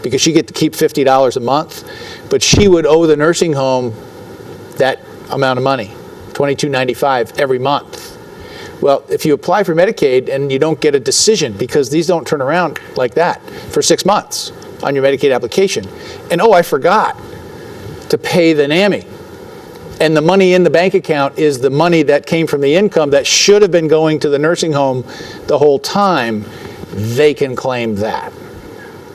because she get to keep $50 a month, but she would owe the nursing home that amount of money, $22.95 every month. Well, if you apply for Medicaid and you don't get a decision, because these don't turn around like that for 6 months on your Medicaid application, and oh, I forgot to pay the NAMI, and the money in the bank account is the money that came from the income that should have been going to the nursing home the whole time, they can claim that.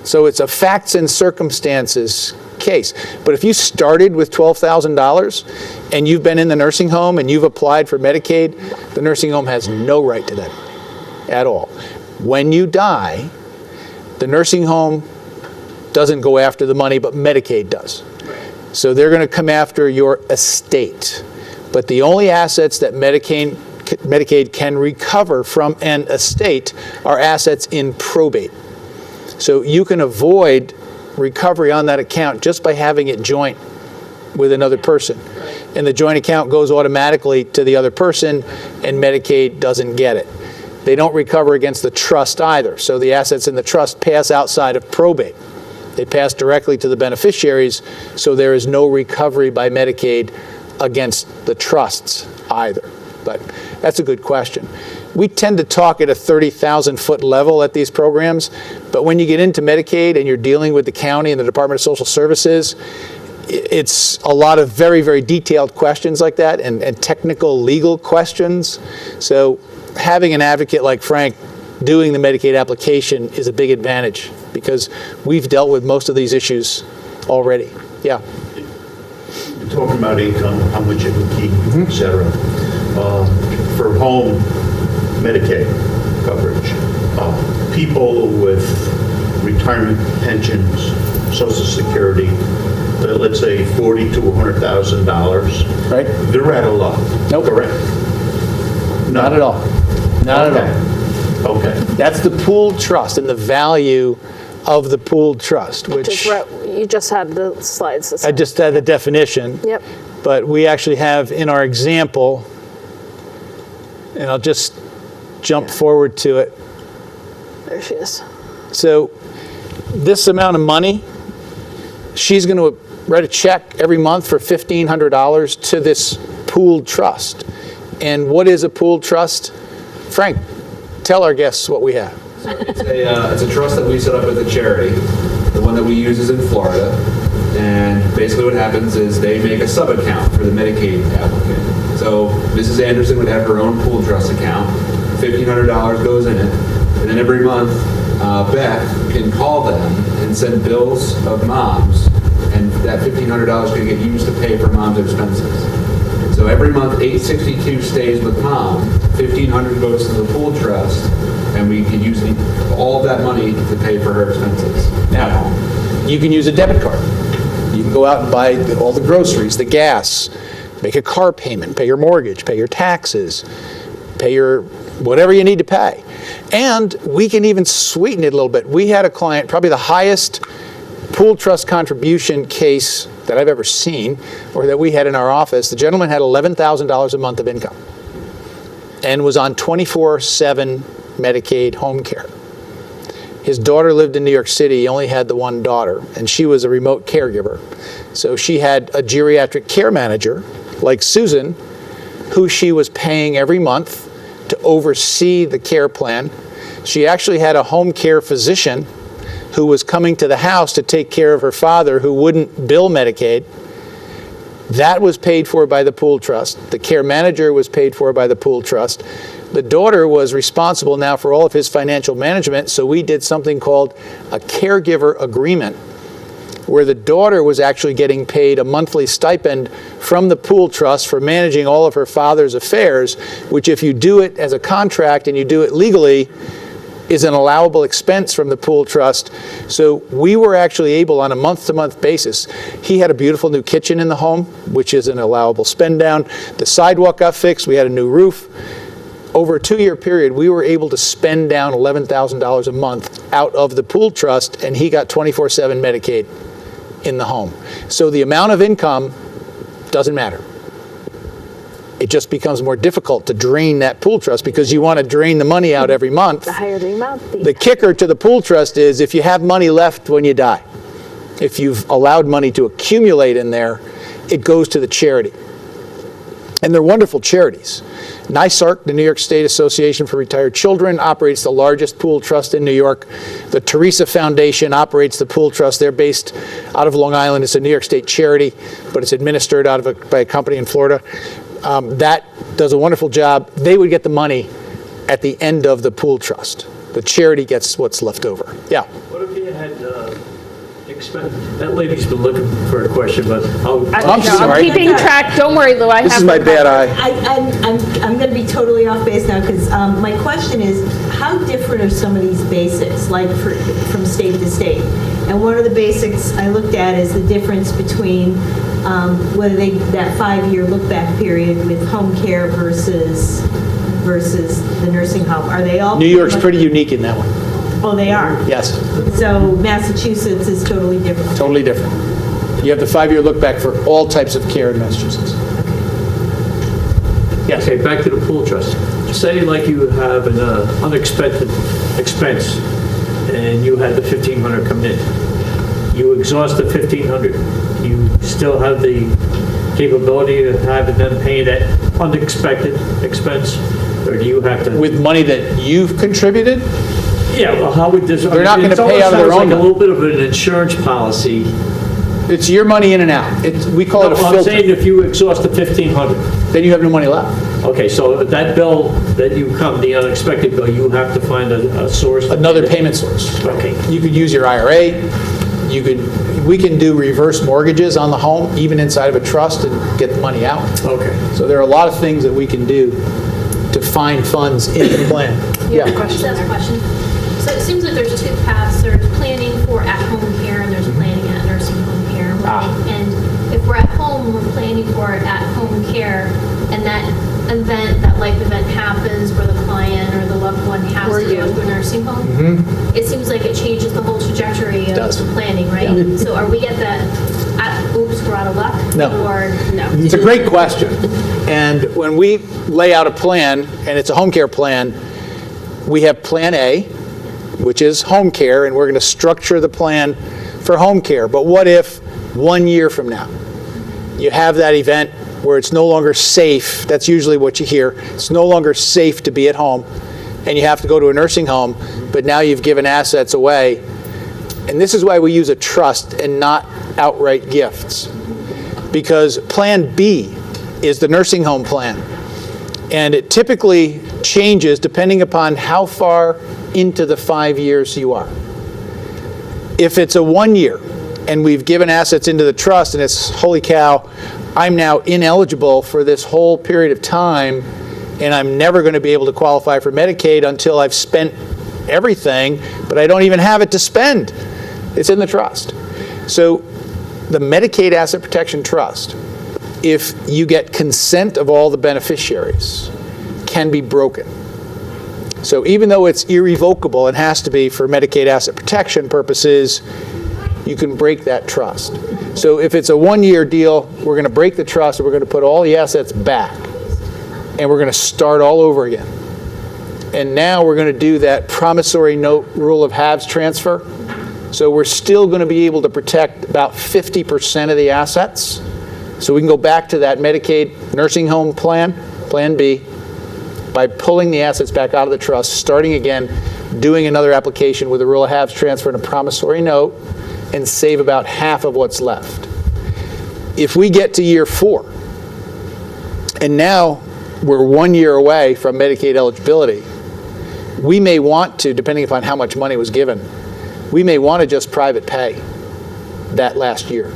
So it's a facts and circumstances case. But if you started with $12,000 and you've been in the nursing home and you've applied for Medicaid, the nursing home has no right to that money at all. When you die, the nursing home doesn't go after the money, but Medicaid does. So they're going to come after your estate. But the only assets that Medicaid can recover from an estate are assets in probate. So you can avoid recovery on that account just by having it joint with another person. And the joint account goes automatically to the other person, and Medicaid doesn't get it. They don't recover against the trust either. So the assets in the trust pass outside of probate. They pass directly to the beneficiaries, so there is no recovery by Medicaid against the trusts either. But that's a good question. We tend to talk at a 30,000-foot level at these programs, but when you get into Medicaid and you're dealing with the county and the Department of Social Services, it's a lot of very, very detailed questions like that and technical legal questions. So having an advocate like Frank doing the Medicaid application is a big advantage because we've dealt with most of these issues already. Yeah. You're talking about income, how much you can keep, et cetera. For home Medicaid coverage, people with retirement pensions, Social Security, let's say $40,000 to $100,000, right? They're out of luck. Nope. Correct? Not at all. Not okay. at all. Okay. That's the pooled trust and the value of the pooled trust, which you just had the slides. I just had the definition. Yep. But we actually have in our example, and I'll just jump forward to it. There she is. So this amount of money, she's going to write a check every month for $1,500 to this pooled trust. And what is a pooled trust? Frank, tell our guests what we have. It's a trust that we set up with a charity. The one that we use is in Florida. And basically what happens is they make a sub-account for the Medicaid applicant. So Mrs. Anderson would have her own pooled trust account. $1,500 goes in it. And then every month, Beth can call them and send bills of mom's. And that $1,500 can get used to pay for mom's expenses. So every month, $862 stays with mom, $1,500 goes to the pooled trust, and we can use all of that money to pay for her expenses. Now, you can use a debit card. You can go out and buy all the groceries, the gas, make a car payment, pay your mortgage, pay your taxes, pay your whatever you need to pay. And we can even sweeten it a little bit. We had a client, probably the highest pooled trust contribution case that I've ever seen, or that we had in our office. The gentleman had $11,000 a month of income and was on 24/7 Medicaid home care. His daughter lived in New York City. He only had the one daughter, and she was a remote caregiver. So she had a geriatric care manager, like Susan, who she was paying every month to oversee the care plan. She actually had a home care physician who was coming to the house to take care of her father who wouldn't bill Medicaid. That was paid for by the pooled trust. The care manager was paid for by the pooled trust. The daughter was responsible now for all of his financial management, so we did something called a caregiver agreement, where the daughter was actually getting paid a monthly stipend from the pooled trust for managing all of her father's affairs, which if you do it as a contract and you do it legally, is an allowable expense from the pooled trust. So we were actually able on a month-to-month basis. He had a beautiful new kitchen in the home, which is an allowable spend down. The sidewalk got fixed. We had a new roof. Over a 2-year period, we were able to spend down $11,000 a month out of the pooled trust, and he got 24/7 Medicaid in the home. So the amount of income doesn't matter. it just becomes more difficult to drain that pool trust because you want to drain the money out every month. The higher the amount, The kicker to the pool trust is if you have money left when you die, if you've allowed money to accumulate in there, it goes to the charity. And they're wonderful charities. NYSARC, the New York State Association for Retired Children, operates the largest pool trust in New York. The Teresa Foundation operates the pool trust. They're based out of Long Island. It's a New York State charity, but it's administered by a company in Florida. That does a wonderful job. They would get the money at the end of the pool trust. The charity gets what's left over. Yeah. What if you had that lady's been looking for a question, but I'm sorry. I'm keeping track. Don't worry, Lou. This is my bad eye. I'm going to be totally off base now because my question is, how different are some of these basics, like from state to state? And one of the basics I looked at is the difference between whether that 5-year look-back period with home care versus the nursing home. Are they all? New York's pretty unique in that one. Oh, they are? Yes, So Massachusetts is totally different? totally different. You have the 5-year look back for all types of care in Massachusetts. Yes. okay, back to the pool trust. Say like you have an unexpected expense and you had the $1,500 come in. You exhaust the $1,500. You still have the capability of having them pay that unexpected expense? Or do you have to? With money that you've contributed, Yeah, well, how would this? They're not gonna pay out of their own It's almost like a money. little bit of an insurance policy. it's your money in and out. We call it a I'm saying filter. if you exhaust the $1,500. Then you have no money left. Okay, so that bill that you come, the unexpected bill, you have to find a source. Another payment source. Okay. You could use your IRA. We can do reverse mortgages on the home, even inside of a trust, and get the money out. Okay. So there are a lot of things that we can do to find funds in the plan. Yeah. Just ask a question. So it seems like there's two paths. There's planning for at-home care and there's planning at nursing home care. And if we're at home, we're planning for at-home care, and that event, that life event happens where the client or the loved one has to go to a nursing home. It seems like it changes the whole trajectory of does. the planning, right? Yeah. So are we at that, oops, we're out of luck? No. Or no? It's a great question. And when we lay out a plan, and it's a home care plan, we have Plan A, which is home care, and we're going to structure the plan for home care. But what if 1 year from now you have that event where it's no longer safe? That's usually what you hear. It's no longer safe to be at home, and you have to go to a nursing home, but now you've given assets away. And this is why we use a trust and not outright gifts. Because Plan B is the nursing home plan. And it typically changes depending upon how far into the 5 years you are. If it's a 1 year and we've given assets into the trust and it's, holy cow, I'm now ineligible for this whole period of time and I'm never going to be able to qualify for Medicaid until I've spent everything, but I don't even have it to spend. It's in the trust. So the Medicaid Asset Protection Trust, if you get consent of all the beneficiaries, can be broken. So even though it's irrevocable and has to be for Medicaid asset protection purposes, you can break that trust. So if it's a 1 year deal, we're going to break the trust and we're going to put all the assets back and we're going to start all over again. And now we're going to do that promissory note rule of halves transfer. So we're still going to be able to protect about 50% of the assets. So we can go back to that Medicaid nursing home plan, Plan B, by pulling the assets back out of the trust, starting again, doing another application with a rule of halves transfer and a promissory note, and save about half of what's left. If we get to year 4, and now we're 1 year away from Medicaid eligibility, we may want to, depending upon how much money was given, we may want to just private pay that last year.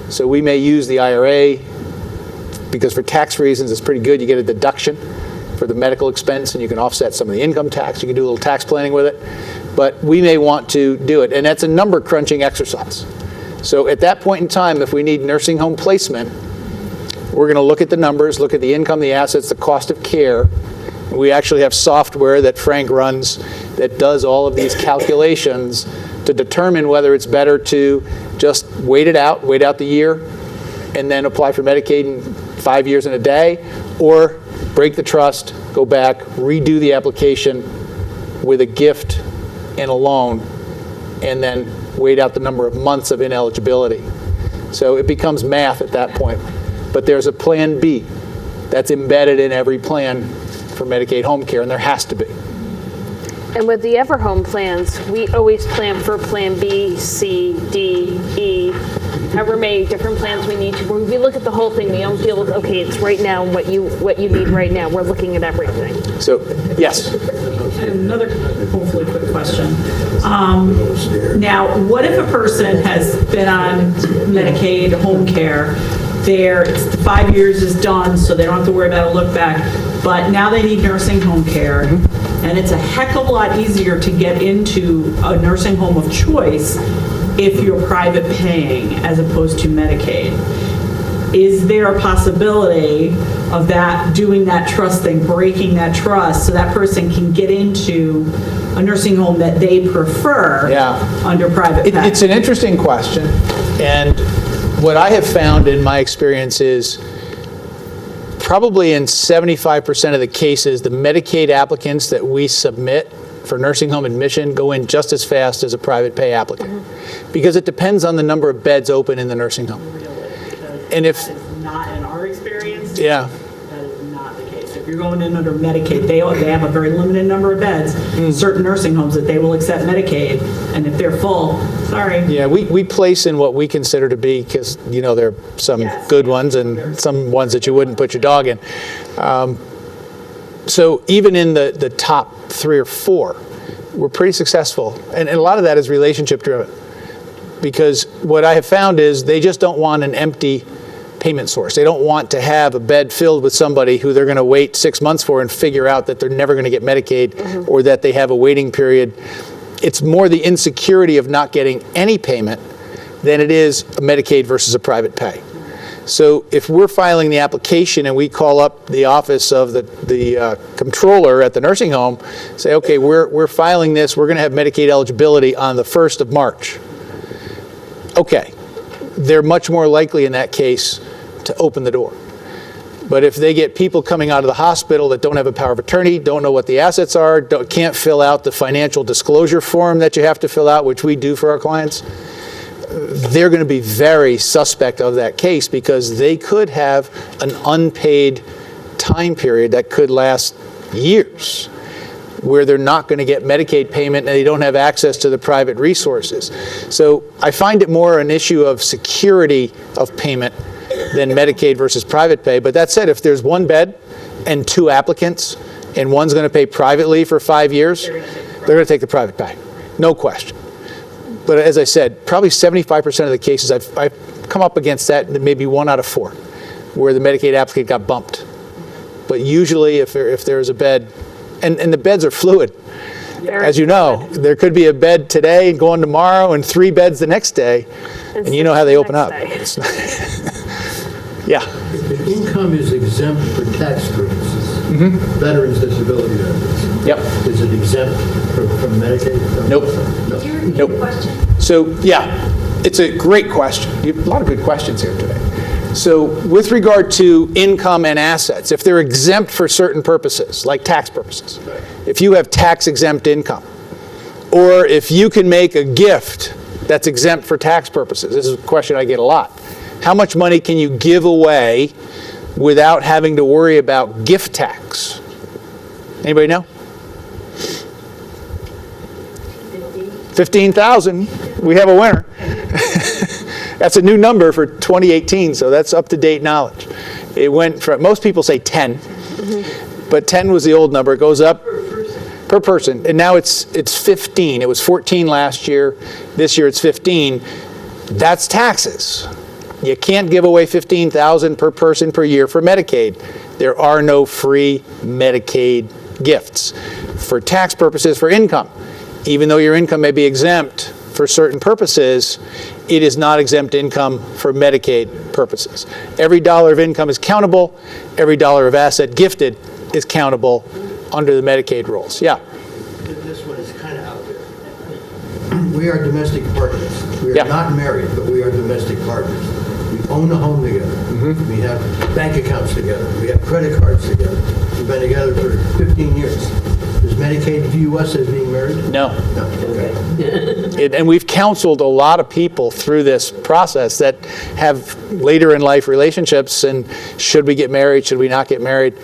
So we may use the IRA, because for tax reasons it's pretty good, you get a deduction for the medical expense and you can offset some of the income tax. You can do a little tax planning with it. But we may want to do it. And that's a number crunching exercise. So at that point in time, if we need nursing home placement, we're going to look at the numbers, look at the income, the assets, the cost of care. We actually have software that Frank runs that does all of these calculations to determine whether it's better to just wait out the year, and then apply for Medicaid in 5 years and a day, Or break the trust, go back, redo the application with a gift and a loan, and then wait out the number of months of ineligibility. So it becomes math at that point. But there's a plan B that's embedded in every plan for Medicaid home care, and there has to be. And with the Everhome plans, we always plan for Plan B, C, D, E, however many different plans we need to. When we look at the whole thing, we don't deal with, okay, it's right now what you need right now. We're looking at everything. So, yes. Another hopefully quick question. Now, what if a person has been on Medicaid home care? It's 5 years is done, so they don't have to worry about a look back. But now they need nursing home care, and it's a heck of a lot easier to get into a nursing home of choice if you're private paying as opposed to Medicaid. Is there a possibility of that, doing that trust thing, breaking that trust, so that person can get into a nursing home that they prefer under private pay? It's an interesting question, and what I have found in my experience is probably in 75% of the cases, the Medicaid applicants that we submit for nursing home admission go in just as fast as a private pay applicant, because it depends on the number of beds open in the nursing home. And if that is not in our experience. Yeah. That is not the case. If you're going in under Medicaid, they have a very limited number of beds, certain nursing homes that they will accept Medicaid, and if they're full, sorry. Yeah, we place in what we consider to be, because, you know, there are some good ones and some ones that you wouldn't put your dog in. So even in the top 3 or 4, we're pretty successful. And a lot of that is relationship driven. Because what I have found is they just don't want an empty payment source. They don't want to have a bed filled with somebody who they're going to wait 6 months for and figure out that they're never going to get Medicaid or that they have a waiting period. It's more the insecurity of not getting any payment than it is a Medicaid versus a private pay. So if we're filing the application and we call up the office of the controller at the nursing home, say, okay, we're filing this, we're going to have Medicaid eligibility on the 1st of March. Okay, they're much more likely in that case to open the door. But if they get people coming out of the hospital that don't have a power of attorney, don't know what the assets are, can't fill out the financial disclosure form that you have to fill out, which we do for our clients, they're going to be very suspect of that case, because they could have an unpaid time period that could last years, where they're not going to get Medicaid payment and they don't have access to the private resources. So I find it more an issue of security of payment than Medicaid versus private pay. But that said, if there's 1 bed and 2 applicants and one's going to pay privately for 5 years, they're going to take the private pay, no question. But as I said, probably 75% of the cases I've come up against that, maybe 1 out of 4, where the Medicaid applicant got bumped. But usually if there's a bed, and the beds are fluid. As you know, there could be a bed today and going tomorrow and 3 beds the next day, and you know how they open up. Yeah. If income is exempt for tax purposes, veterans' disability benefits, Yep. is it exempt from Medicaid? Nope. Could you repeat Nope. the question? So, yeah, it's a great question. You have a lot of good questions here today. So with regard to income and assets, if they're exempt for certain purposes, like tax purposes, if you have tax exempt income, or if you can make a gift that's exempt for tax purposes, this is a question I get a lot. How much money can you give away without having to worry about gift tax? Anybody know? 15,000. We have a winner. That's a new number for 2018, so that's up-to-date knowledge. It went from, most people say 10, but 10 was the old number. It goes up per person, and now it's 15. It was 14 last year. This year it's 15. That's taxes. You can't give away $15,000 per person per year for Medicaid. There are no free Medicaid gifts. For tax purposes, for income, even though your income may be exempt for certain purposes, it is not exempt income for Medicaid purposes. Every dollar of income is countable. Every dollar of asset gifted is countable under the Medicaid rules. Yeah. This one is kind of out there. We are domestic partners. We are Yeah. not married, but we are domestic partners. We own a home together. We have bank accounts together. We have credit cards together. We've been together for 15 years. Does Medicaid view us as being married? No. No, okay. And we've counseled a lot of people through this process that have later in life relationships, and should we get married, should we not get married?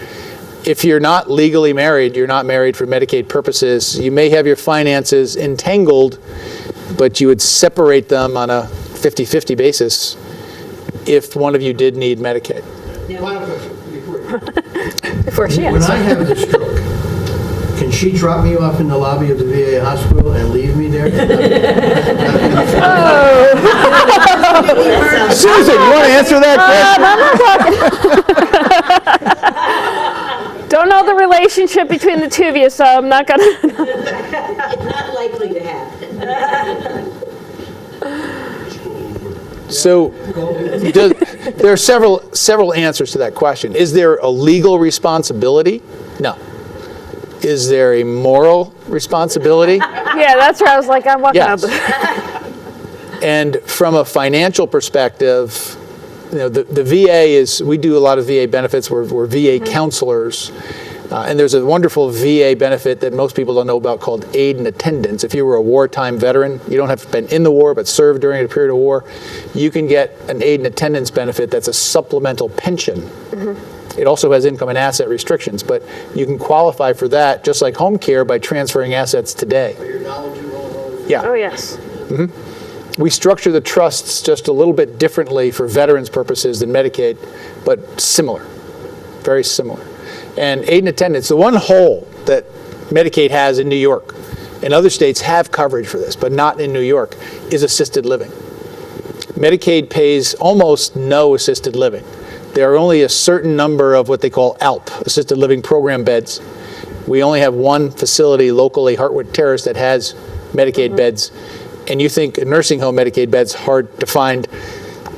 If you're not legally married, you're not married for Medicaid purposes. You may have your finances entangled, but you would separate them on a 50-50 basis if one of you did need Medicaid. Final question before you. Before she When I answers. have the stroke, can she drop me off in the lobby of the VA hospital and leave me there? Susan, you want to answer that Don't know the relationship between the two of you, so I'm not gonna. Not likely to happen. So there are several answers to that question. Is there a legal responsibility? No. Is there a moral responsibility? Yeah, that's where I was like, I'm walking out. Yes. And from a financial perspective, the VA is, we do a lot of VA benefits. We're VA counselors. And there's a wonderful VA benefit that most people don't know about called aid and attendance. If you were a wartime veteran, you don't have to have been in the war but served during a period of war, you can get an aid and attendance benefit that's a supplemental pension. It also has income and asset restrictions, but you can qualify for that just like home care by transferring assets today. Your knowledge, you all Yeah. Oh, yes. We structure the trusts just a little bit differently for veterans purposes than Medicaid, but similar, very similar. And aid and attendance, the one hole that Medicaid has in New York, and other states have coverage for this, but not in New York, is assisted living. Medicaid pays almost no assisted living. There are only a certain number of what they call ALP, assisted living program beds. We only have one facility locally, Hartwood Terrace, that has Medicaid beds. And you think a nursing home Medicaid bed's hard to find.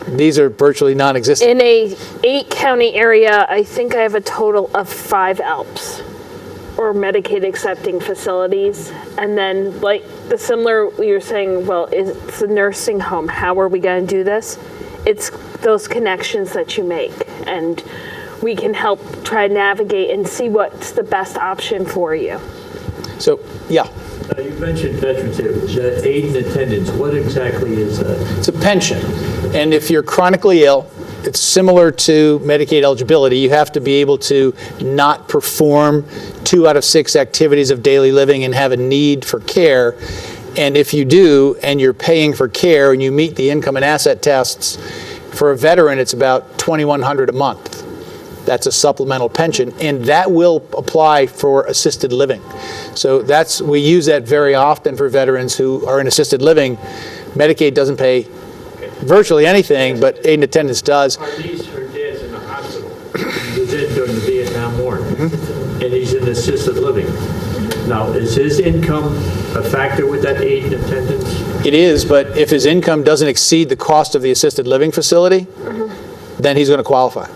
These are virtually non-existent. In a 8-county area, I think I have a total of 5 ALPs, or Medicaid accepting facilities. And then, like the similar, you were saying, well, it's a nursing home. How are we going to do this? It's those connections that you make, and we can help try to navigate and see what's the best option for you. So, yeah. You mentioned veterans here, the aid and attendance, what exactly is that? It's a pension. And if you're chronically ill, it's similar to Medicaid eligibility. You have to be able to not perform 2 out of 6 activities of daily living and have a need for care. And if you do, and you're paying for care and you meet the income and asset tests, for a veteran, it's about $2,100 a month. That's a supplemental pension, and that will apply for assisted living. So we use that very often for veterans who are in assisted living. Medicaid doesn't pay virtually anything, but aid and attendance does. Her dad's in the hospital. He was in during the Vietnam War, and he's in assisted living. Now, is his income a factor with that aid and attendance? It is, but if his income doesn't exceed the cost of the assisted living facility, then he's going to qualify.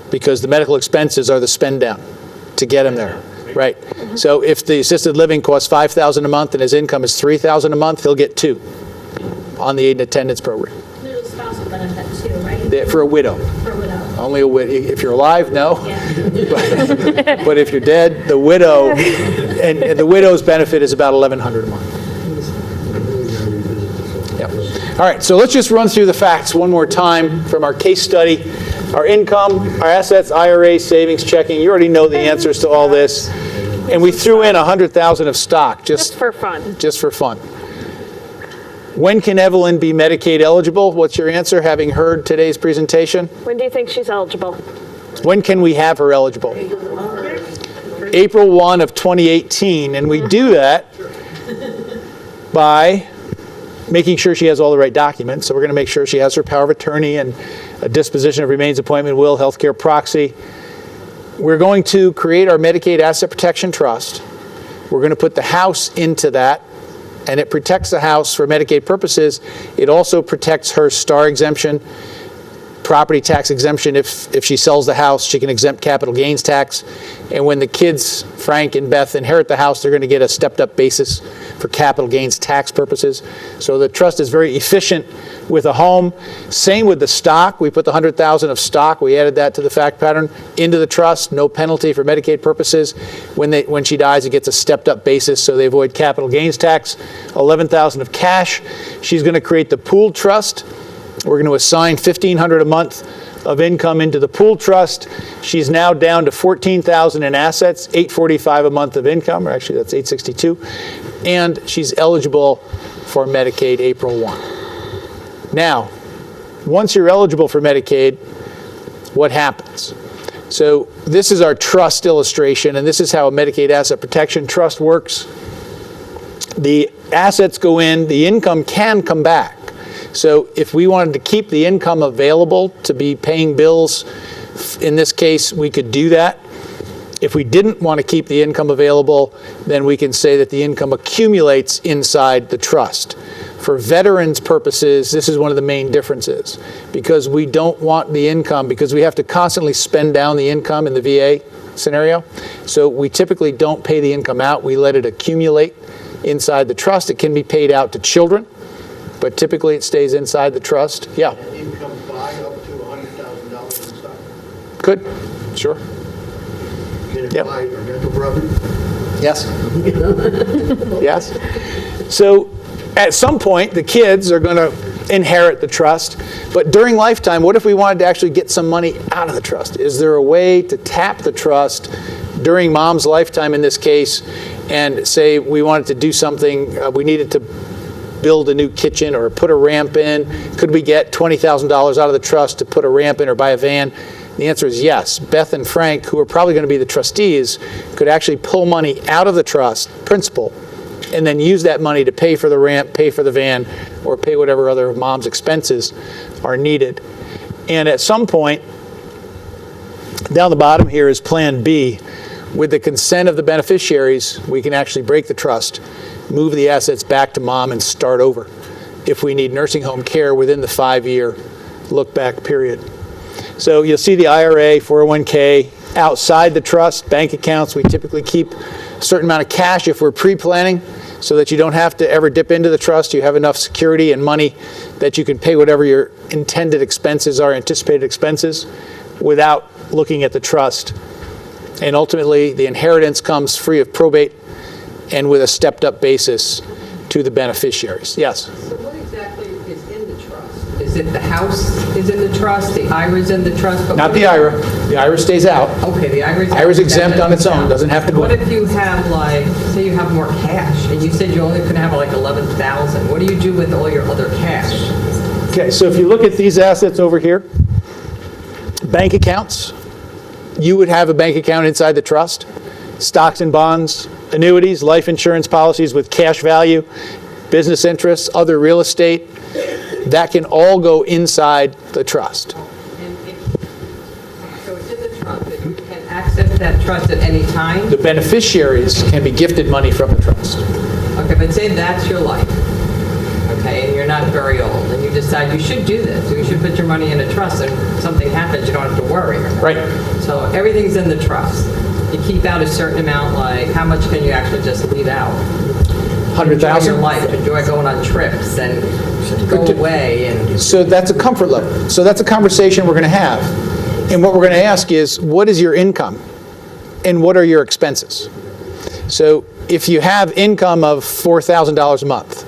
Because the medical expenses are the spend down to get him there, right? So if the assisted living costs $5,000 a month and his income is $3,000 a month, he'll get 2 on the aid and attendance program. There's a spousal benefit too, right? For a widow. For a widow. Only a widow. If you're alive, no. Yeah. But if you're dead, the widow, and the widow's benefit is about $1,100 a month. Yep. All right, so let's just run through the facts one more time from our case study. Our income, our assets, IRA, savings, checking, you already know the answers to all this. And we threw in $100,000 of stock Just for fun. just for fun. When can Evelyn be Medicaid eligible? What's your answer, having heard today's presentation? When do you think she's eligible? When can we have her eligible? April 1 of 2018, and we do that by making sure she has all the right documents. So we're going to make sure she has her power of attorney and a disposition of remains appointment, will, healthcare proxy. We're going to create our Medicaid Asset Protection Trust. We're going to put the house into that, and it protects the house for Medicaid purposes. It also protects her star exemption, property tax exemption. If she sells the house, she can exempt capital gains tax. And when the kids, Frank and Beth, inherit the house, they're going to get a stepped up basis for capital gains tax purposes. So the trust is very efficient with a home. Same with the stock. We put the $100,000 of stock. We added that to the fact pattern into the trust. No penalty for Medicaid purposes. When she dies, it gets a stepped up basis, so they avoid capital gains tax. $11,000 of cash. She's going to create the pooled trust. We're going to assign $1,500 a month of income into the pool trust. She's now down to $14,000 in assets, $845 a month of income, or actually that's $862, and she's eligible for Medicaid April 1. Now, once you're eligible for Medicaid, what happens? So this is our trust illustration, and this is how a Medicaid asset protection trust works. The assets go in, the income can come back. So if we wanted to keep the income available to be paying bills, in this case, we could do that. If we didn't want to keep the income available, then we can say that the income accumulates inside the trust. For veterans purposes, this is one of the main differences, because we don't want the income, because we have to constantly spend down the income in the VA scenario. So we typically don't pay the income out. We let it accumulate inside the trust. It can be paid out to children, but typically it stays inside the trust. Yeah. Income buy up to $100,000 in stock. Could. Sure. Can it Yep. buy a rental property? Yes. Yes. So at some point, the kids are going to inherit the trust. But during lifetime, what if we wanted to actually get some money out of the trust? Is there a way to tap the trust during mom's lifetime in this case, and say we wanted to do something, we needed to build a new kitchen or put a ramp in? Could we get $20,000 out of the trust to put a ramp in or buy a van? The answer is yes. Beth and Frank, who are probably going to be the trustees, could actually pull money out of the trust, principal, and then use that money to pay for the ramp, pay for the van, or pay whatever other mom's expenses are needed. And at some point, down the bottom here is Plan B. With the consent of the beneficiaries, we can actually break the trust, move the assets back to mom, and start over if we need nursing home care within the 5-year look-back period. So you'll see the IRA, 401k, outside the trust, bank accounts. We typically keep a certain amount of cash if we're pre-planning, so that you don't have to ever dip into the trust. You have enough security and money that you can pay whatever your intended expenses are, anticipated expenses, without looking at the trust. And ultimately, the inheritance comes free of probate and with a stepped-up basis to the beneficiaries. Yes? So what exactly is in the trust? Is it the house is in the trust, the IRA's in the trust? But Not the IRA. The IRA stays out. Okay, the IRA's IRA's exempt on its own, doesn't have to go What in. if you have, like, say you have more cash, and you said you only could have like 11,000? What do you do with all your other cash? Okay, so if you look at these assets over here, bank accounts, you would have a bank account inside the trust. Stocks and bonds, annuities, life insurance policies with cash value, business interests, other real estate, that can all go inside the trust. And so it's in the trust, that you can access that trust at any time? The beneficiaries can be gifted money from the trust. Okay, but say that's your life, okay, and you're not very old, and you decide you should do this, you should put your money in a trust, and something happens, you don't have to worry. Right. So everything's in the trust. You keep out a certain amount, like how much can you actually just leave out? Enjoy 100,000? your life, enjoy going on trips, and go away, and So that's a comfort level. So that's a conversation we're going to have. And what we're going to ask is, what is your income? And what are your expenses? So if you have income of $4,000 a month,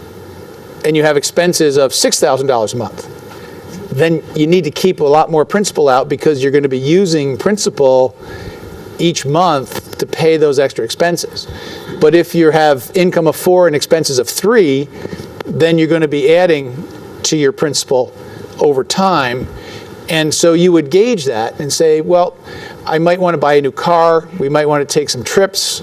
and you have expenses of $6,000 a month, then you need to keep a lot more principal out, because you're going to be using principal each month to pay those extra expenses. But if you have income of 4 and expenses of 3, then you're going to be adding to your principal over time. And so you would gauge that and say, well, I might want to buy a new car. We might want to take some trips.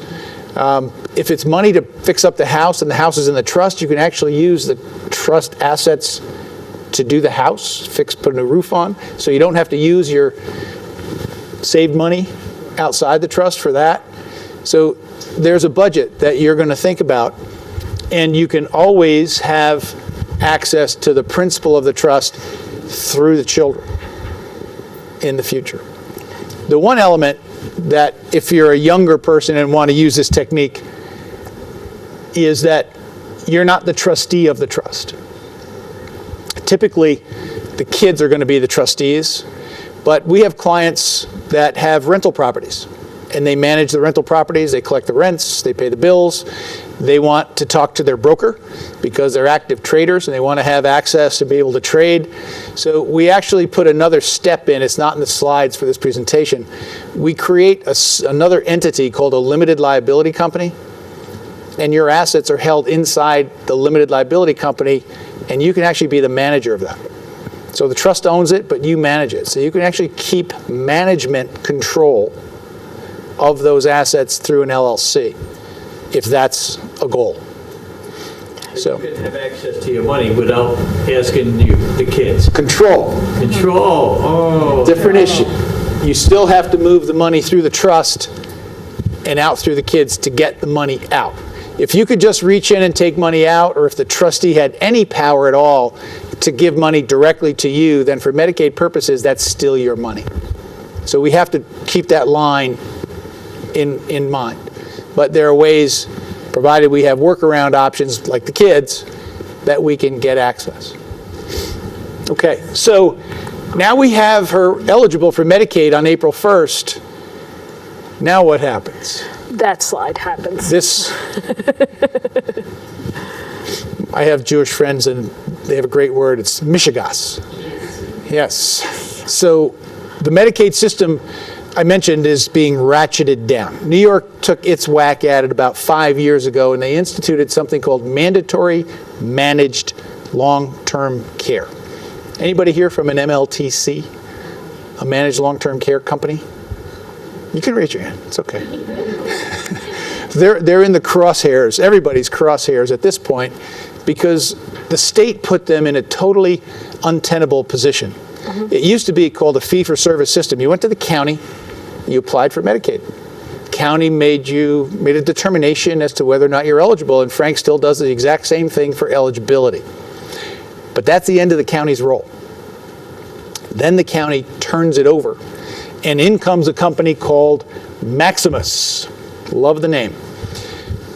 If it's money to fix up the house and the house is in the trust, you can actually use the trust assets to do the house, put a new roof on. So you don't have to use your saved money outside the trust for that. So there's a budget that you're going to think about, and you can always have access to the principal of the trust through the children in the future. The one element that, if you're a younger person and want to use this technique, is that you're not the trustee of the trust. Typically, the kids are going to be the trustees, but we have clients that have rental properties, and they manage the rental properties, they collect the rents, they pay the bills. They want to talk to their broker because they're active traders and they want to have access to be able to trade. So we actually put another step in. It's not in the slides for this presentation. We create another entity called a limited liability company, and your assets are held inside the limited liability company, and you can actually be the manager of that. So the trust owns it, but you manage it. So you can actually keep management control of those assets through an LLC, if that's a goal. So You can have access to your money without asking the kids. control, Control, oh. different issue. You still have to move the money through the trust and out through the kids to get the money out. If you could just reach in and take money out, or if the trustee had any power at all to give money directly to you, then for Medicaid purposes, that's still your money. So we have to keep that line in mind. But there are ways, provided we have workaround options like the kids, that we can get access. Okay, so now we have her eligible for Medicaid on April 1st. Now what happens? That slide happens. This, I have Jewish friends and they have a great word, it's mishigas. Yes. So the Medicaid system I mentioned is being ratcheted down. New York took its whack at it about 5 years ago, and they instituted something called mandatory managed long-term care. Anybody here from an MLTC, a managed long-term care company? You can raise your hand, it's okay. They're in the crosshairs, everybody's crosshairs at this point, because the state put them in a totally untenable position. It used to be called a fee-for-service system. You went to the county, you applied for Medicaid. County made a determination as to whether or not you're eligible, and Frank still does the exact same thing for eligibility. But that's the end of the county's role. Then the county turns it over, and in comes a company called Maximus. Love the name.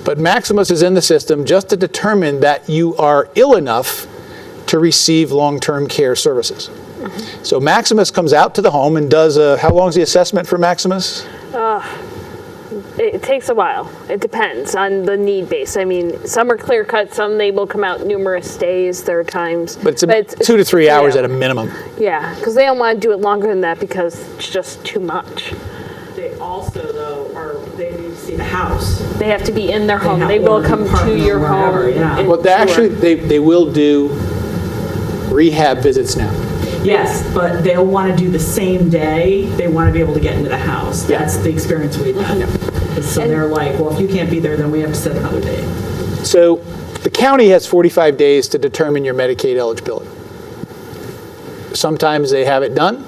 But Maximus is in the system just to determine that you are ill enough to receive long-term care services. So Maximus comes out to the home and does how long is the assessment for Maximus? It takes a while. It depends on the need base. I mean, some are clear cut, some they will come out numerous days, there are times. But it's 2 to 3 hours yeah. at a minimum. Yeah, because they don't want to do it longer than that because it's just too much. They also, though, they need to see the house. They have to be in their home. have They will one come to apartment your or wherever, home. yeah. and Well, they will do rehab visits now. Yes, but they'll want to do the same day. They want to be able to get into the house. Yeah. That's the experience we've had. So they're like, well, if you can't be there, then we have to set another date. So the county has 45 days to determine your Medicaid eligibility. Sometimes they have it done,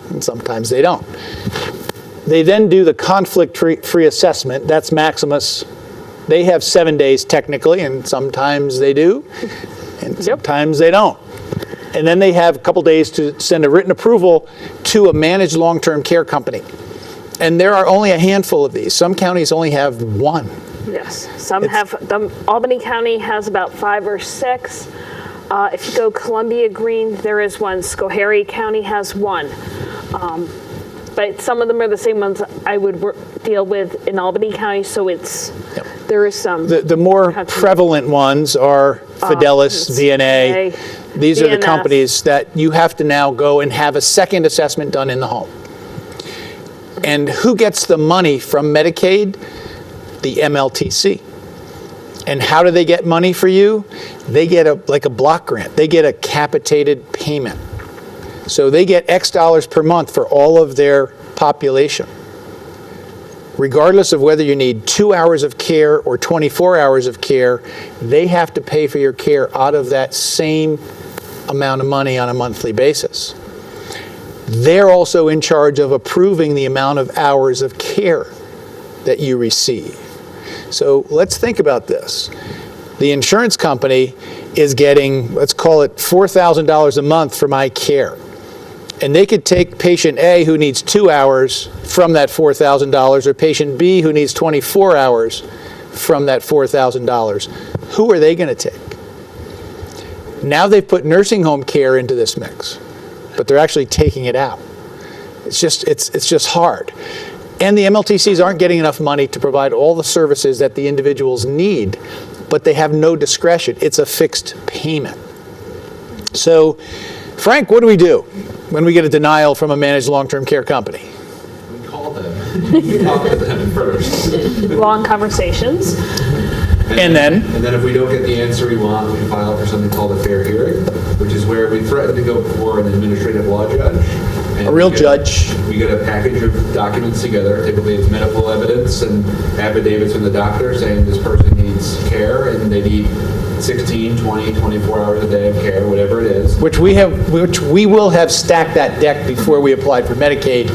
and sometimes they don't. They then do the conflict-free assessment. That's Maximus. They have 7 days technically, and sometimes they do, and sometimes they don't. And then they have a couple days to send a written approval to a managed long-term care company. And there are only a handful of these. Some counties only have one. Yes, Albany County has about 5 or 6. If you go Columbia Green, there is one. Schoharie County has one. But some of them are the same ones I would deal with in Albany County, so there is some. The more prevalent ones are Fidelis, VNA. These are the companies that you have to now go and have a second assessment done in the home. And who gets the money from Medicaid? The MLTC. And how do they get money for you? They get like a block grant. They get a capitated payment. So they get X dollars per month for all of their population. Regardless of whether you need 2 hours of care or 24 hours of care, they have to pay for your care out of that same amount of money on a monthly basis. They're also in charge of approving the amount of hours of care that you receive. So let's think about this. The insurance company is getting, let's call it $4,000 a month for my care. And they could take patient A who needs 2 hours from that $4,000, or patient B who needs 24 hours from that $4,000. who are they going to take? Now they've put nursing home care into this mix, but they're actually taking it out. It's just hard. And the MLTCs aren't getting enough money to provide all the services that the individuals need, but they have no discretion. It's a fixed payment. So, Frank, what do we do when we get a denial from a managed long-term care company? We call them. We talk to them first. Long conversations. And then if we don't get the answer we want, we file for something called a fair hearing, which is where we threaten to go before an administrative law judge. And a real we judge. We get a package of documents together. Typically, it's medical evidence and affidavits from the doctor saying this person needs care and they need 16, 20, 24 hours a day of care, whatever it is. Which we will have stacked that deck before we applied for Medicaid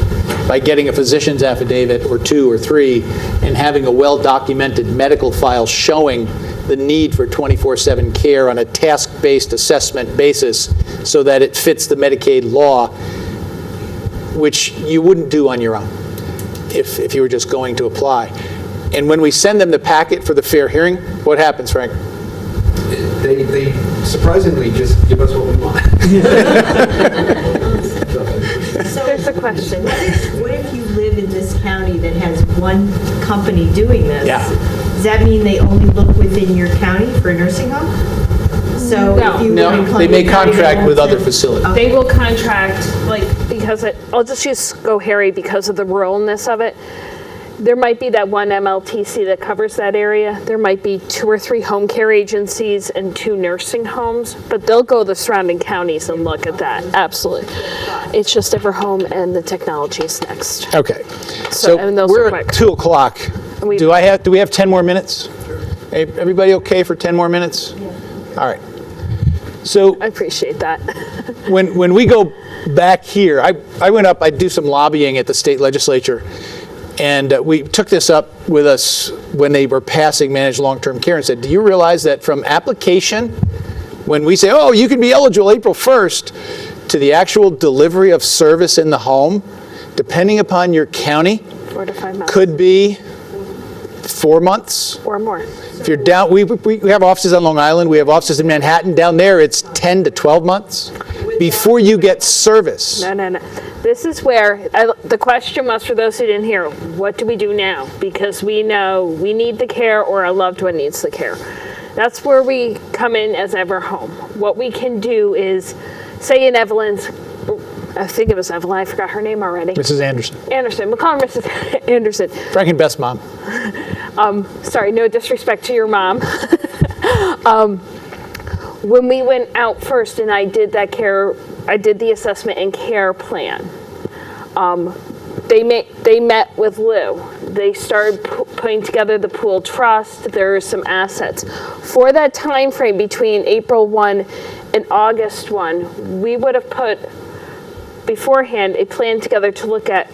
by getting a physician's affidavit or 2 or 3 and having a well-documented medical file showing the need for 24/7 care on a task-based assessment basis so that it fits the Medicaid law, which you wouldn't do on your own if you were just going to apply. And when we send them the packet for the fair hearing, what happens, Frank? They surprisingly just give us what we want. There's a question. What if you live in this county that has one company doing this? Yeah. Does that mean they only look within your county for a nursing home? So No. if you No, live in they Columbia may County, contract won't with other send- facilities. They will contract, because I'll just use Schoharie because of the ruralness of it. There might be that one MLTC that covers that area. There might be 2 or 3 home care agencies and 2 nursing homes, but they'll go to the surrounding counties and look at that. Absolutely. It's just Everhome and the technology is next. Okay. and those we're are at quick. 2 o'clock. We- Do we have 10 more minutes? Hey, everybody okay for 10 more minutes? All right. So I appreciate that. when we go back here, I went up, I do some lobbying at the state legislature, and we took this up with us when they were passing managed long-term care and said, do you realize that from application, when we say, oh, you can be eligible April 1st, to the actual delivery of service in the home, depending upon your county, 4 to 5 months. could be 4 months. Or more. If you're down, we have offices on Long Island, we have offices in Manhattan. Down there, it's 10 to 12 months before you get service. No. This is where, the question was for those who didn't hear, what do we do now? Because we know we need the care or a loved one needs the care. That's where we come in as Everhome. What we can do is, say in Evelyn's, I think it was Evelyn, I forgot her name already. Mrs. Anderson. Anderson, we'll call her Mrs. Anderson. Frank and Beth's mom. Sorry, no disrespect to your mom. When we went out first and I did the assessment and care plan, they met with Lou. They started putting together the pool trust. There are some assets. For that time frame between April 1 and August 1, we would have put beforehand a plan together to look at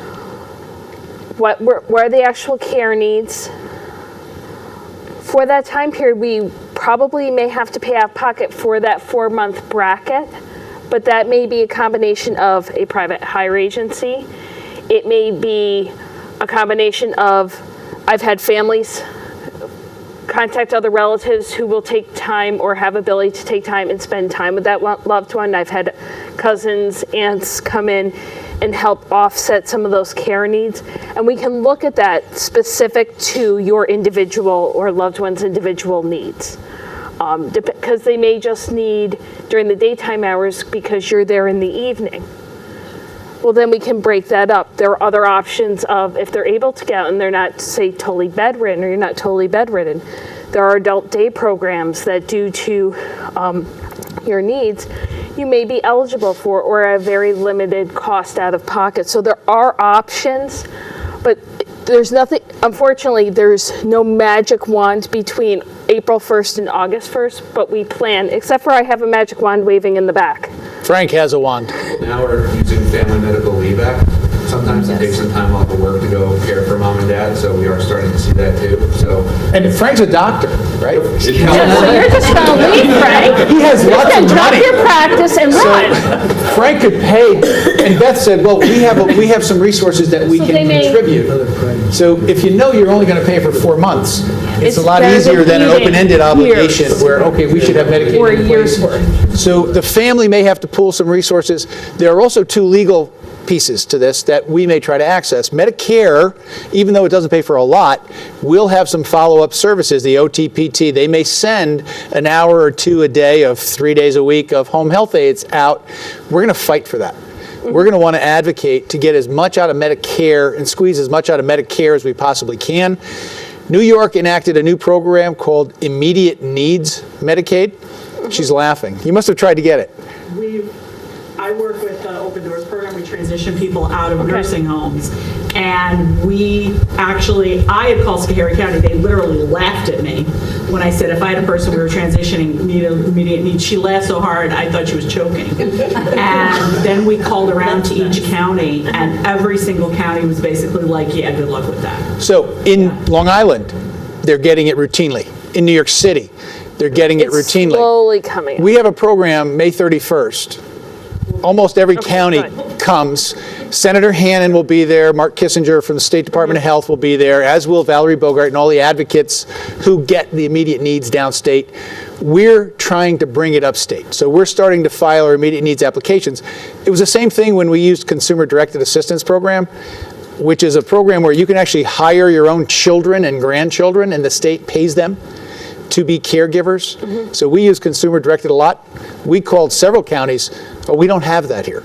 where the actual care needs. For that time period, we probably may have to pay out of pocket for that 4-month bracket, but that may be a combination of a private hire agency. It may be a combination of, I've had families contact other relatives who will take time or have ability to take time and spend time with that loved one. I've had cousins, aunts come in and help offset some of those care needs. And we can look at that specific to your individual or loved one's individual needs. Because they may just need during the daytime hours because you're there in the evening. Well, then we can break that up. There are other options of if they're able to get out and they're not, say, totally bedridden or you're not totally bedridden. There are adult day programs that due to your needs, you may be eligible for or a very limited cost out of pocket. So there are options, but there's nothing, unfortunately, there's no magic wand between April 1st and August 1st, but we plan, except for I have a magic wand waving in the back. Frank has a wand. Now we're using Family Medical Leave Act. Sometimes it takes some time off of work to go care for mom and dad, so we are starting to see that too. So And Frank's a doctor, right? So you're just going to leave, Frank. He has lots Then of drop money. your practice and run. Frank could pay, and Beth said, well, we have some resources that we So can they may- contribute. So if you know you're only going to pay for 4 months, It's a lot easier than an open-ended obligation where, okay, we should have Medicaid Or a in year's place. worth. So the family may have to pool some resources. There are also two legal pieces to this that we may try to access. Medicare, even though it doesn't pay for a lot, will have some follow-up services, the OTPT. They may send an hour or two a day of 3 days a week of home health aides out. We're going to fight for that. We're going to want to advocate to get as much out of Medicare and squeeze as much out of Medicare as we possibly can. New York enacted a new program called Immediate Needs Medicaid. She's laughing. You must have tried to get it. I work with the Open Doors program. We transition people out of nursing homes. And I had called Schoharie County. They literally laughed at me when I said if I had a person we were transitioning needed immediate needs. She laughed so hard, I thought she was choking. And then we called around to each county, and every single county was basically like, yeah, good luck with that. So in Long Island, they're getting it routinely. In New York City, they're getting it It's routinely. slowly coming. We have a program May 31st. Almost every county good. comes. Senator Hannan will be there. Mark Kissinger from the State Department of Health will be there, as will Valerie Bogart and all the advocates who get the immediate needs downstate. We're trying to bring it upstate. So we're starting to file our immediate needs applications. It was the same thing when we used Consumer Directed Assistance Program, which is a program where you can actually hire your own children and grandchildren, and the state pays them to be caregivers. So we use consumer directed a lot. We called several counties, oh, we don't have that here.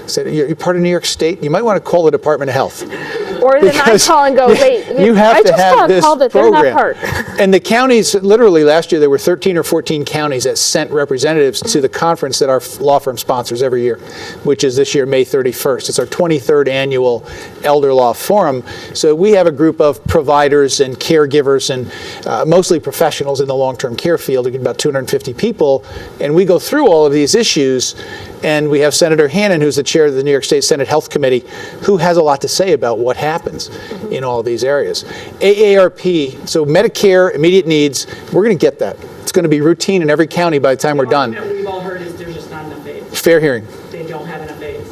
Said, you're part of New York State, you might want to call the Department of Health. Or then I Because call and go, wait, You have I to just have this called it, they're not program. part. And the counties, literally last year, there were 13 or 14 counties that sent representatives to the conference that our law firm sponsors every year, which is this year, May 31st. It's our 23rd annual Elder Law Forum. So we have a group of providers and caregivers and mostly professionals in the long-term care field, about 250 people, and we go through all of these issues. And we have Senator Hannan, who's the chair of the New York State Senate Health Committee, who has a lot to say about what happens in all of these areas. AARP, so Medicare, immediate needs, we're going to get that. It's going to be routine in every county by the time we're done. What we've all heard is there's just not enough aides. Fair hearing. They don't have enough aides.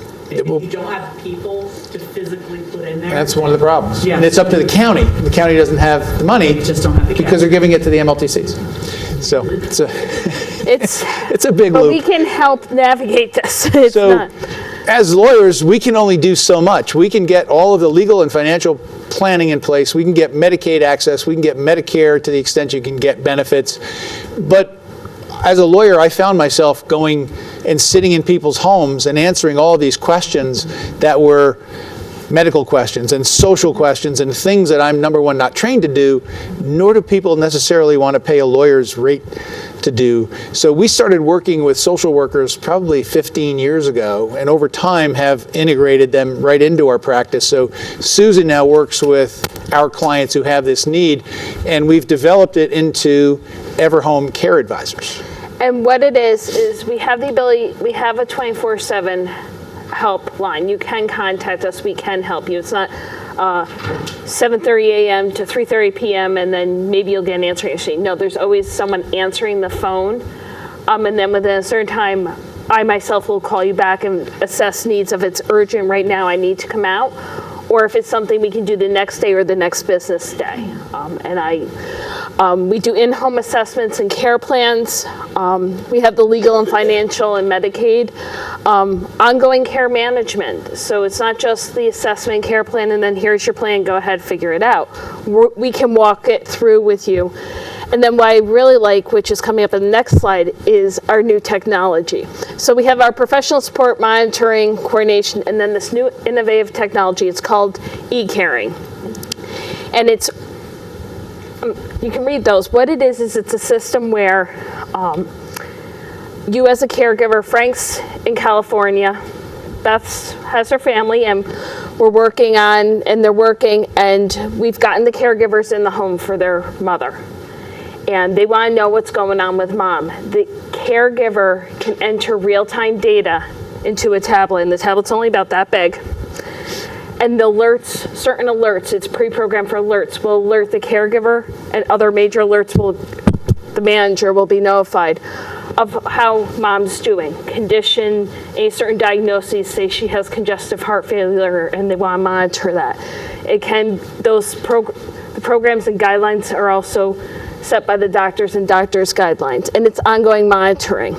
will- You don't have people to physically put in there. That's one of the problems. Yeah. And it's up to the county. The county doesn't have the money. They just don't have the cash. Because they're giving it to the MLTCs. So it's a big But loop. we can help navigate this. It's So, not. as lawyers, we can only do so much. We can get all of the legal and financial planning in place. We can get Medicaid access. We can get Medicare to the extent you can get benefits. But as a lawyer, I found myself going and sitting in people's homes and answering all of these questions that were medical questions and social questions and things that I'm, number one, not trained to do, nor do people necessarily want to pay a lawyer's rate to do. So we started working with social workers probably 15 years ago, and over time have integrated them right into our practice. So Susan now works with our clients who have this need, and we've developed it into Everhome Care Advisors. And what it is we have the ability, we have a 24/7 help line. You can contact us, we can help you. It's not 7:30 a.m. to 3:30 p.m. and then maybe you'll get an answering machine. No, there's always someone answering the phone. And then within a certain time, I myself will call you back and assess needs. If it's urgent right now, I need to come out, or if it's something we can do the next day or the next business day. We do in-home assessments and care plans. We have the legal and financial and Medicaid. Ongoing care management. So it's not just the assessment care plan and then here's your plan, go ahead, figure it out. We can walk it through with you. And then what I really like, which is coming up in the next slide, is our new technology. So we have our professional support, monitoring, coordination, and then this new innovative technology. It's called e-caring. And it's, you can read those. What it is it's a system where you as a caregiver, Frank's in California, Beth has her family, and we're working on, and they're working, and we've gotten the caregivers in the home for their mother. And they want to know what's going on with mom. The caregiver can enter real-time data into a tablet, and the tablet's only about that big. And the alerts, certain alerts, it's pre-programmed for alerts, will alert the caregiver, and other major alerts the manager will be notified of how mom's doing. Condition, a certain diagnosis, say she has congestive heart failure, and they want to monitor that. It can, the The programs and guidelines are also set by the doctors and doctors' guidelines, and it's ongoing monitoring.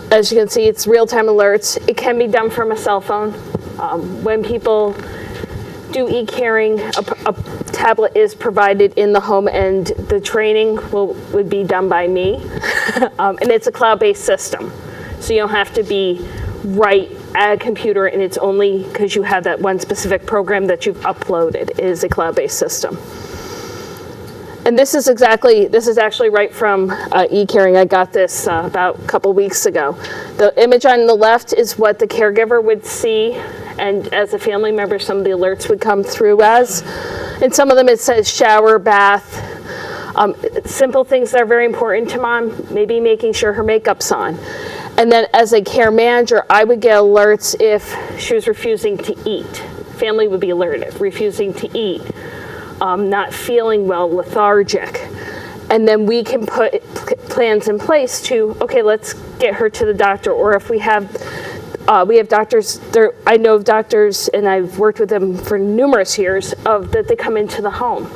As you can see, it's real-time alerts. It can be done from a cell phone. When people do e-caring, a tablet is provided in the home, and the training would be done by me. And it's a cloud-based system, so you don't have to be right at a computer, and it's only because you have that one specific program that you've uploaded. It is a cloud-based system. And this is actually right from e-caring. I got this about a couple weeks ago. The image on the left is what the caregiver would see, and as a family member, some of the alerts would come through as. And some of them it says shower, bath, simple things that are very important to mom, maybe making sure her makeup's on. And then as a care manager, I would get alerts if she was refusing to eat. Family would be alerted, refusing to eat. Not feeling well, lethargic. And then we can put plans in place to, okay, let's get her to the doctor. Or if we have doctors, I know of doctors, and I've worked with them for numerous years, that they come into the home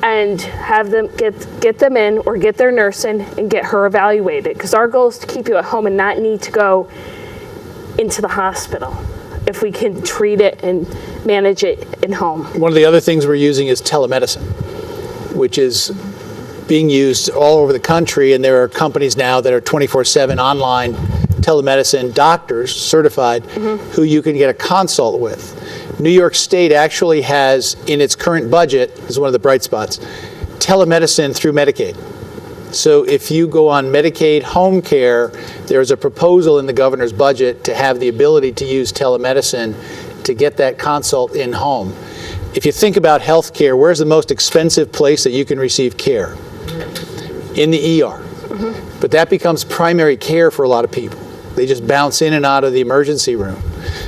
and have them get them in or get their nurse in and get her evaluated. Because our goal is to keep you at home and not need to go into the hospital if we can treat it and manage it in home. One of the other things we're using is telemedicine, which is being used all over the country, and there are companies now that are 24/7 online telemedicine doctors, certified, who you can get a consult with. New York State actually has, in its current budget, this is one of the bright spots, telemedicine through Medicaid. So if you go on Medicaid home care, there's a proposal in the governor's budget to have the ability to use telemedicine to get that consult in home. If you think about health care, where's the most expensive place that you can receive care? In the ER. But that becomes primary care for a lot of people. They just bounce in and out of the emergency room.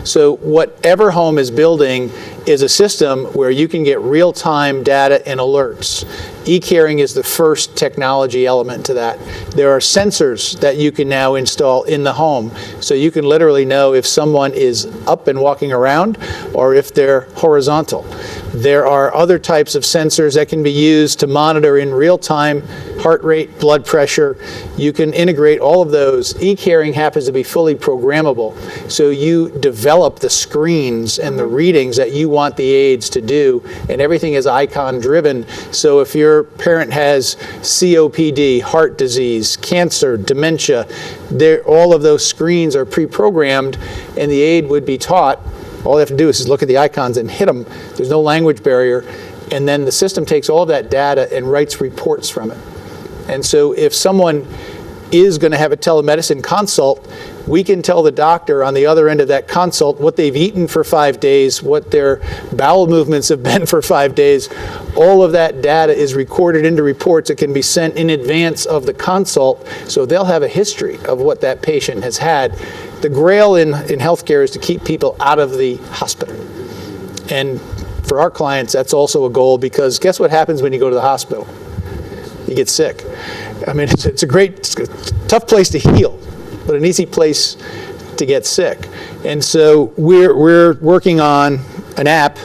So whatever home is building is a system where you can get real-time data and alerts. E-caring is the first technology element to that. There are sensors that you can now install in the home, so you can literally know if someone is up and walking around or if they're horizontal. There are other types of sensors that can be used to monitor in real time heart rate, blood pressure. You can integrate all of those. E-caring happens to be fully programmable, so you develop the screens and the readings that you want the aides to do, and everything is icon driven. So if your parent has COPD, heart disease, cancer, dementia, all of those screens are pre-programmed, and the aide would be taught. All they have to do is just look at the icons and hit them. There's no language barrier. And then the system takes all of that data and writes reports from it. And so if someone is going to have a telemedicine consult, we can tell the doctor on the other end of that consult what they've eaten for 5 days, what their bowel movements have been for 5 days. All of that data is recorded into reports that can be sent in advance of the consult, so they'll have a history of what that patient has had. The grail in healthcare is to keep people out of the hospital. And for our clients, that's also a goal, because guess what happens when you go to the hospital? You get sick. I mean, it's a tough place to heal, but an easy place to get sick. And so we're working on an app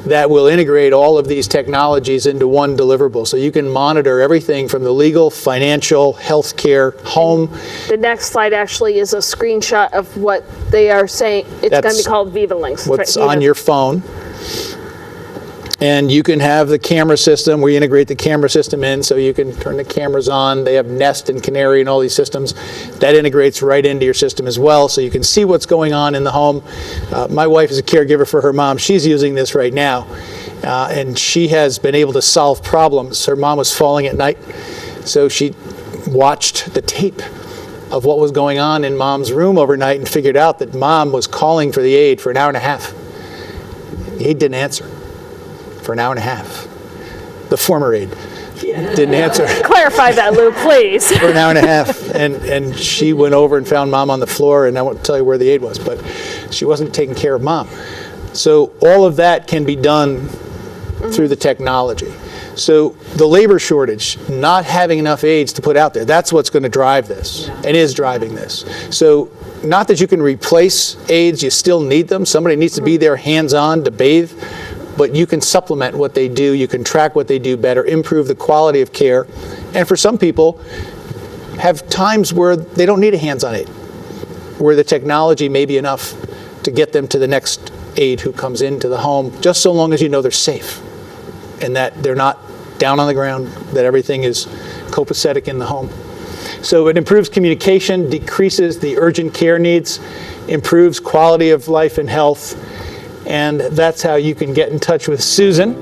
that will integrate all of these technologies into one deliverable. So you can monitor everything from the legal, financial, healthcare, home. The next slide actually is a screenshot of what they are saying. It's going to be called Viva Links. What's on your phone. And you can have the camera system. We integrate the camera system in, so you can turn the cameras on. They have Nest and Canary and all these systems. That integrates right into your system as well, so you can see what's going on in the home. My wife is a caregiver for her mom. She's using this right now, and she has been able to solve problems. Her mom was falling at night, so she watched the tape of what was going on in mom's room overnight and figured out that mom was calling for the aide for an hour and a half. The aide didn't answer for an hour and a half. The former aide didn't answer. Clarify that, Lou, please. For an hour and a half. And she went over and found mom on the floor, and I won't tell you where the aide was, but she wasn't taking care of mom. So all of that can be done through the technology. So the labor shortage, not having enough aides to put out there, that's what's going to drive this, and is driving this. So not that you can replace aides, you still need them. Somebody needs to be there hands-on to bathe, but you can supplement what they do, you can track what they do better, improve the quality of care, and for some people, have times where they don't need a hands-on aide, where the technology may be enough to get them to the next aide who comes into the home, just so long as you know they're safe and that they're not down on the ground, that everything is copacetic in the home. So it improves communication, decreases the urgent care needs, improves quality of life and health, and that's how you can get in touch with Susan.